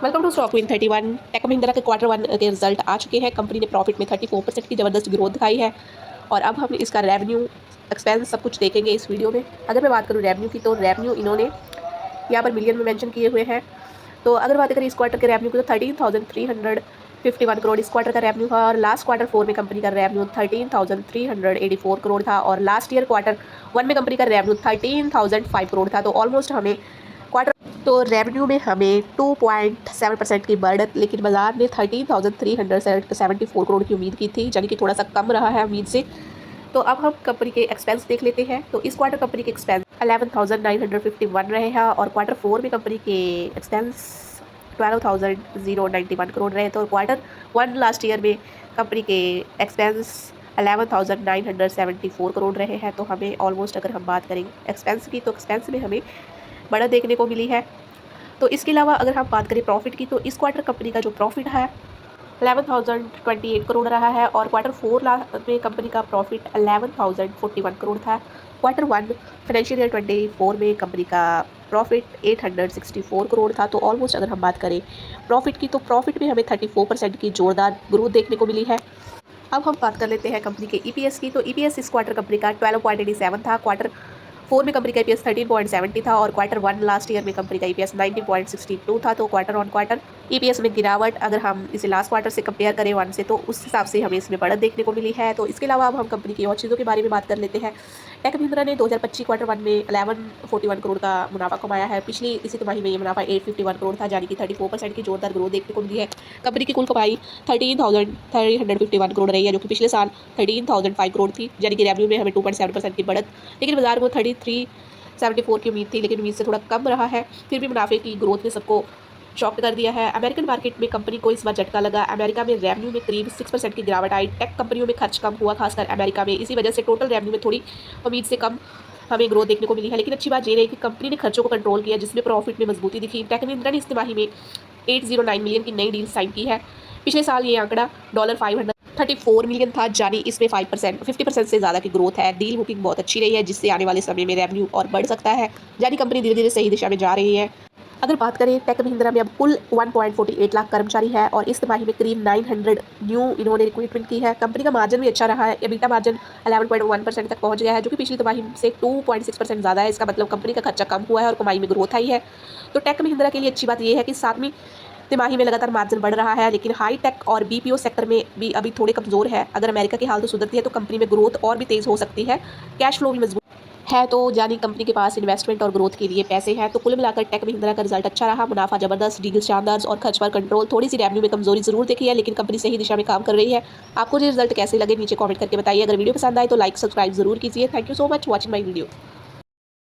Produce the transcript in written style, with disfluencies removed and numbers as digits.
Welcome to stock win 31। Tech Mahindra के quarter one के result आ चुके हैं। कंपनी ने प्रॉफिट में 34% की ज़बरदस्त ग्रोथ दिखाई है और अब हम इसका रेवेन्यू एक्सपेंस सब कुछ देखेंगे इस वीडियो में। अगर मैं बात करूँ रेवेन्यू की, तो रेवेन्यू इन्होंने यहाँ पर मिलियन में मेंशन किए हुए हैं। तो अगर बात करें इस क्वार्टर के रेवेन्यू की, तो 13,351 करोड़ इस क्वार्टर का रेवेन्यू था और लास्ट क्वार्टर 4 में कंपनी का रेवेन्यू 13,384 करोड़ था और लास्ट ईयर क्वार्टर 1 में कंपनी का रेवेन्यू 13,005 करोड़ था। तो ऑलमोस्ट हमें क्वार्टर तो रेवेन्यू में हमें 2.7% की बढ़त, लेकिन बाजार ने 13,374 करोड़ की उम्मीद की थी, यानी कि थोड़ा सा कम रहा है उम्मीद से। तो अब हम कंपनी के एक्सपेंस देख लेते हैं। तो इस क्वार्टर कंपनी के एक्सपेंस 11,951 रहे हैं और क्वार्टर 4 में कंपनी के एक्सपेंस 12,091 करोड़ रहे। तो क्वार्टर 1 लास्ट ईयर में कंपनी के एक्सपेंस 11,974 करोड़ रहे हैं। तो हमें ऑलमोस्ट, अगर हम बात करें एक्सपेंस की, तो एक्सपेंस में हमें बढ़त देखने को मिली है। तो इसके अलावा अगर हम बात करें प्रॉफिट की, तो इस क्वार्टर कंपनी का जो प्रॉफिट है 11,028 करोड़ रहा है और क्वार्टर 4 में कंपनी का प्रॉफिट 11,041 करोड़ था। क्वार्टर 1 फाइनेंशियल ईयर 24 में कंपनी का प्रॉफिट 864 करोड़ था। तो ऑलमोस्ट अगर हम बात करें प्रॉफिट की, तो प्रॉफिट में हमें 34% की जोरदार ग्रोथ देखने को मिली है। अब हम बात कर लेते हैं कंपनी के ईपीएस की। तो ईपीएस इस क्वार्टर कंपनी का 12.87 था। क्वार्टर 4 में कंपनी का ईपीएस 13.70 था और क्वार्टर 1 लास्ट ईयर में कंपनी का ईपीएस 19.62 था। तो क्वार्टर ऑन क्वार्टर ईपीएस में गिरावट, अगर हम इसे लास्ट क्वार्टर से कंपेयर करें 1 से, तो उस हिसाब से हमें इसमें बढ़त देखने को मिली है। तो इसके अलावा अब हम कंपनी की और चीज़ों के बारे में बात कर लेते हैं। टेक महिंद्रा ने 2025 क्वार्टर 1 में 1141 करोड़ का मुनाफा कमाया है। पिछली इसी तिमाही में ये मुनाफा 851 करोड़ था, यानी कि 34% की जोरदार ग्रोथ देखने को मिली है। कंपनी की कुल कमाई 13,351 करोड़ रही है, जो कि पिछले साल 13,005 करोड़ थी, यानी कि रेवेन्यू में हमें 2.7% की बढ़त। लेकिन बाजार को 3374 की उम्मीद थी, लेकिन उम्मीद से थोड़ा कम रहा है। फिर भी मुनाफे की ग्रोथ ने सबको शॉक कर दिया है। अमेरिकन मार्केट में कंपनी को इस बार झटका लगा। अमेरिका में रेवेन्यू में करीब 6% की गिरावट आई। टेक कंपनियों में खर्च कम हुआ, खासकर अमेरिका में। इसी वजह से टोटल रेवेन्यू में थोड़ी उम्मीद से कम हमें ग्रोथ देखने को मिली है। लेकिन अच्छी बात ये रही कि कंपनी ने खर्चों को कंट्रोल किया, जिसमें प्रॉफिट में मजबूती दिखी। टेक महिंद्रा ने इस तिमाही में 809 मिलियन की नई डील साइन की है। पिछले साल ये आंकड़ा $534 मिलियन था, यानी इसमें 50% से ज़्यादा की ग्रोथ है। डील बुकिंग बहुत अच्छी रही है, जिससे आने वाले समय में रेवेन्यू और बढ़ सकता है, यानी कंपनी धीरे धीरे सही दिशा में जा रही है। अगर बात करें टेक महिंद्रा में अब कुल 1.48 लाख कर्मचारी है और इस तिमाही में करीब 900 न्यू इन्होंने रिक्रूटमेंट की है। कंपनी का मार्जिन भी अच्छा रहा है। एबिटा मार्जिन 11.1% तक पहुंच गया है, जो कि पिछली तिमाही से 2.6% ज़्यादा है। इसका मतलब कंपनी का खर्चा कम हुआ है और कमाई में ग्रोथ आई है। तो टेक महिंद्रा के लिए अच्छी बात यह है कि 7वीं तिमाही में लगातार मार्जिन बढ़ रहा है, लेकिन हाई टेक और बीपीओ सेक्टर में भी अभी थोड़े कमज़ोर है। अगर अमेरिका की हालत सुधरती है तो कंपनी में ग्रोथ और भी तेज़ हो सकती है। कैश फ्लो भी मजबूत है, तो यानी कंपनी के पास इन्वेस्टमेंट और ग्रोथ के लिए पैसे हैं। तो कुल मिलाकर टेक महिंद्रा का रिजल्ट अच्छा रहा। मुनाफा जबरदस्त, डील शानदार और खर्च पर कंट्रोल। थोड़ी सी रेवेन्यू में कमजोरी जरूर देखी है, लेकिन कंपनी सही दिशा में काम कर रही है। आपको ये रिजल्ट कैसे लगे नीचे कमेंट करके बताइए। अगर वीडियो पसंद आए तो लाइक सब्सक्राइब जरूर कीजिए। Thank you so much watching my video.